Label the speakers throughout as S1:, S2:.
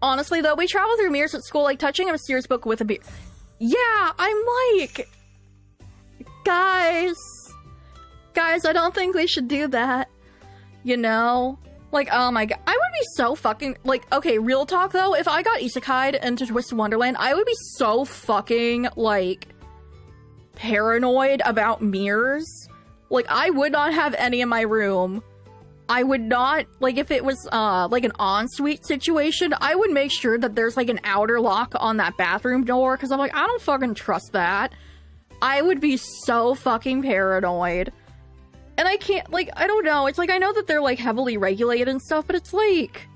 S1: honestly, though, we travel through mirrors at school, like touching a mysterious book with a beer. Yeah, I'm like... Guys, I don't think we should do that. You know? Like, oh my god. I would be so fucking... Like, okay, real talk, though. If I got isekai'd into Twisted Wonderland, I would be so fucking, like, paranoid about mirrors. Like, I would not have any in my room. I would not... Like, if it was, like, an ensuite situation, I would make sure that there's, like, an outer lock on that bathroom door, because I'm like, I don't fucking trust that. I would be so fucking paranoid. And I can't, like, I don't know. It's like, I know that they're, like, heavily regulated and stuff, but it's like...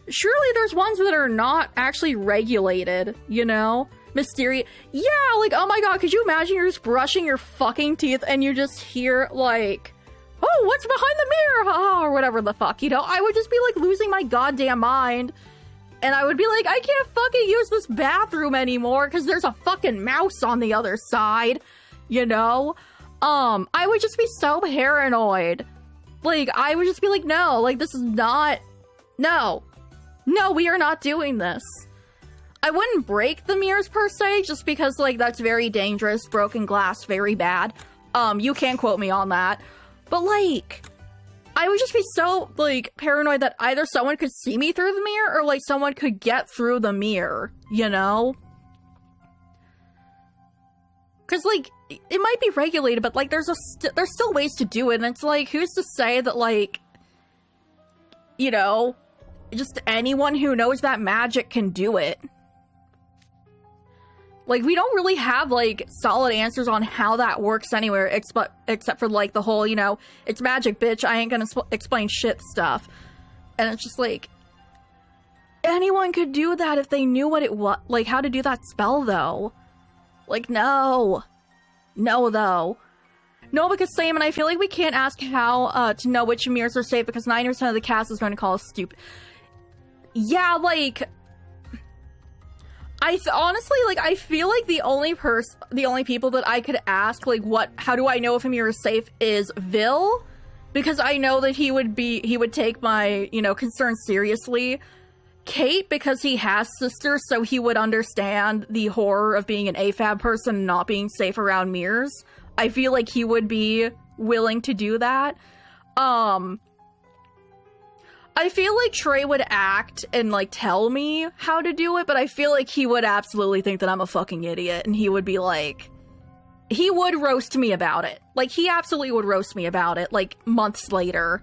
S1: Surely there's ones that are not actually regulated, you know? Mysterious. Yeah, like, oh my god, could you imagine you're just brushing your fucking teeth and you just hear, like... Oh, what's behind the mirror? Oh, or whatever the fuck, you know? I would just be, like, losing my goddamn mind. And I would be like, I can't fucking use this bathroom anymore because there's a fucking mouse on the other side, you know? I would just be so paranoid. Like, I would just be like, no, like, this is not... No, we are not doing this. I wouldn't break the mirrors per se, just because, like, that's very dangerous. Broken glass, very bad. You can quote me on that. But, like... I would just be so, like, paranoid that either someone could see me through the mirror or, like, someone could get through the mirror, you know? Because, like, it might be regulated, but, like, there's still ways to do it, and it's like, who's to say that, like, you know, just anyone who knows that magic can do it? Like, we don't really have, like, solid answers on how that works anywhere, except for, like, the whole, you know, it's magic, bitch, I ain't gonna explain shit stuff. And it's just, like, anyone could do that if they knew what it was, like, how to do that spell, though. Like, no. No, though. No, because same, and I feel like we can't ask how, to know which mirrors are safe, because 90% of the cast is going to call us stupid. Yeah, like... honestly, like, I feel like the only people that I could ask, like, how do I know if a mirror is safe is Vil, because I know that he would take my, you know, concerns seriously. Kate, because he has sisters, so he would understand the horror of being an AFAB person and not being safe around mirrors. I feel like he would be willing to do that. I feel like Trey would act and, like, tell me how to do it, but I feel like he would absolutely think that I'm a fucking idiot, and he would be like... He would roast me about it. Like, he absolutely would roast me about it, like, months later.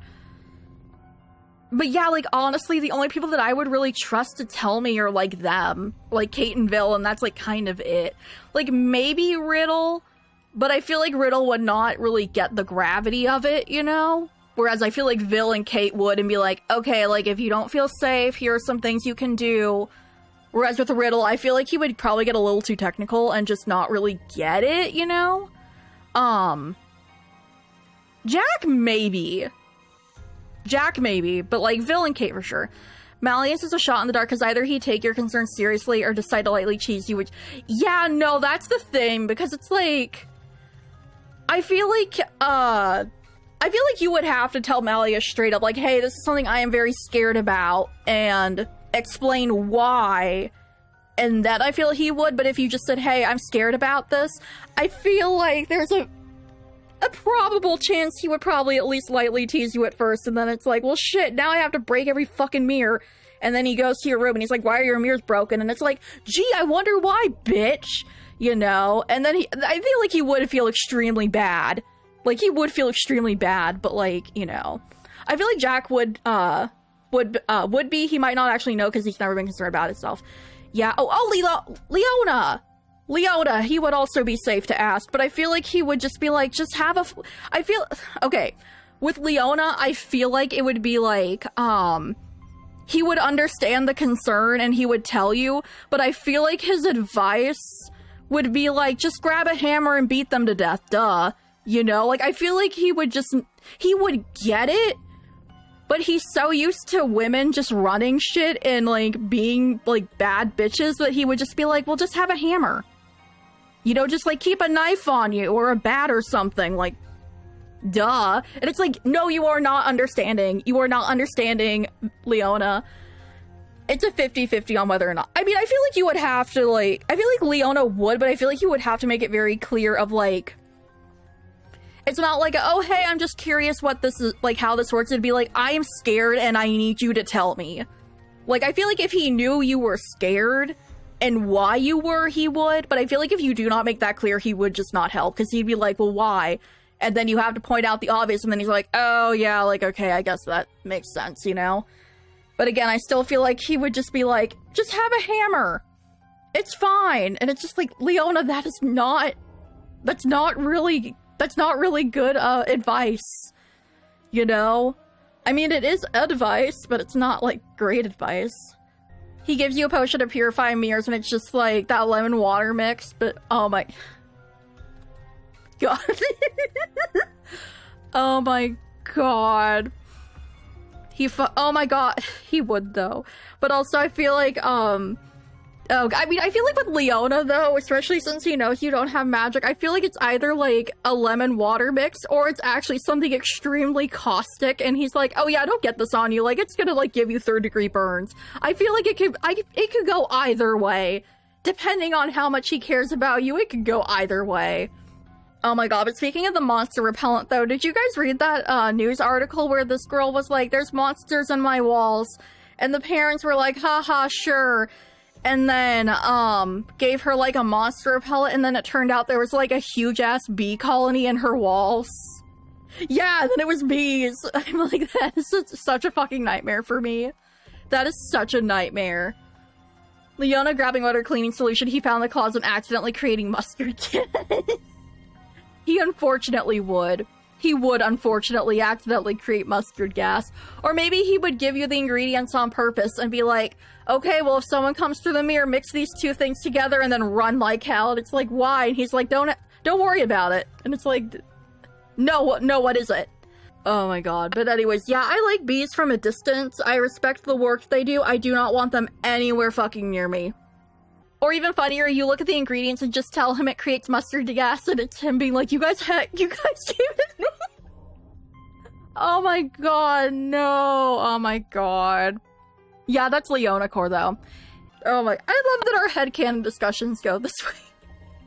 S1: But yeah, like, honestly, the only people that I would really trust to tell me are, like, them. Like, Kate and Vil, and that's, like, kind of it. Like, maybe Riddle, but I feel like Riddle would not really get the gravity of it, you know? Whereas I feel like Vil and Kate would and be like, okay, like, if you don't feel safe, here are some things you can do. Whereas with Riddle, I feel like he would probably get a little too technical and just not really get it, you know? Jack, maybe, but, like, Vil and Kate for sure. Malleus is a shot in the dark because either he take your concerns seriously or decide to lightly cheese you, which... Yeah, no, that's the thing, because it's like... I feel like you would have to tell Malleus straight up, like, hey, this is something I am very scared about, and explain why, and that I feel he would, but if you just said, hey, I'm scared about this, I feel like there's a probable chance he would probably at least lightly tease you at first, and then it's like, well, shit, now I have to break every fucking mirror, and then he goes to your room, and he's like, why are your mirrors broken? And it's like, gee, I wonder why, bitch, you know? And then I feel like he would feel extremely bad. Like, he would feel extremely bad, but, like, you know. I feel like Jack would be. He might not actually know because he's never been concerned about himself. Yeah. Leona, he would also be safe to ask, but I feel like he would just be like, okay. With Leona, I feel like it would be like, he would understand the concern and he would tell you, but I feel like his advice would be like, just grab a hammer and beat them to death, duh. You know, like, I feel like he would get it, but he's so used to women just running shit and, like, being, like, bad bitches that he would just be like, well, just have a hammer. You know, just, like, keep a knife on you or a bat or something, like, duh. And it's like, no, you are not understanding. You are not understanding, Leona. it's a 50-50 on whether or not. I mean, I feel like you would have to, like, I feel like Leona would, but I feel like you would have to make it very clear of, like, it's not like, oh, hey, I'm just curious what this is, like, how this works. It'd be like, I am scared and I need you to tell me. Like, I feel like if he knew you were scared and why you were, he would. But I feel like if you do not make that clear, he would just not help. Because he'd be like, well, why? And then you have to point out the obvious. And then he's like, oh, yeah, like, okay, I guess that makes sense, you know? But again, I still feel like he would just be like, just have a hammer. It's fine. And it's just like, Leona, that's not really good advice. You know? I mean, it is advice, but it's not like great advice. He gives you a potion to purify mirrors and it's just like that lemon water mix, but oh my god. Oh my god. Oh my god, he would though. But also I feel like, oh, I mean, I feel like with Leona though, especially since he knows you don't have magic, I feel like it's either like a lemon water mix or it's actually something extremely caustic and he's like, oh yeah, don't get this on you, like it's gonna like give you 3rd-degree burns. I feel like it could go either way. Depending on how much he cares about you, it could go either way. Oh my god, but speaking of the monster repellent though, did you guys read that news article where this girl was like, there's monsters in my walls, and the parents were like, haha, sure, and then gave her like a monster repellent, and then it turned out there was like a huge ass bee colony in her walls. Yeah, and then it was bees. I'm like, that is such a fucking nightmare for me. That is such a nightmare. Leona grabbing water cleaning solution, he found the closet and accidentally creating mustard gas. He unfortunately would. He would unfortunately accidentally create mustard gas. Or maybe he would give you the ingredients on purpose and be like, okay, well, if someone comes through the mirror, mix these two things together and then run like hell. And it's like, why? And he's like, don't worry about it. And it's like, no, what is it? Oh my god. But anyways, yeah, I like bees from a distance. I respect the work they do. I do not want them anywhere fucking near me. Or even funnier, you look at the ingredients and just tell him it creates mustard gas, and it's him being like, you guys gave it me? Oh my god, no. Oh my god. Yeah, that's Leona core, though. Oh my, I love that our headcanon discussions go this way.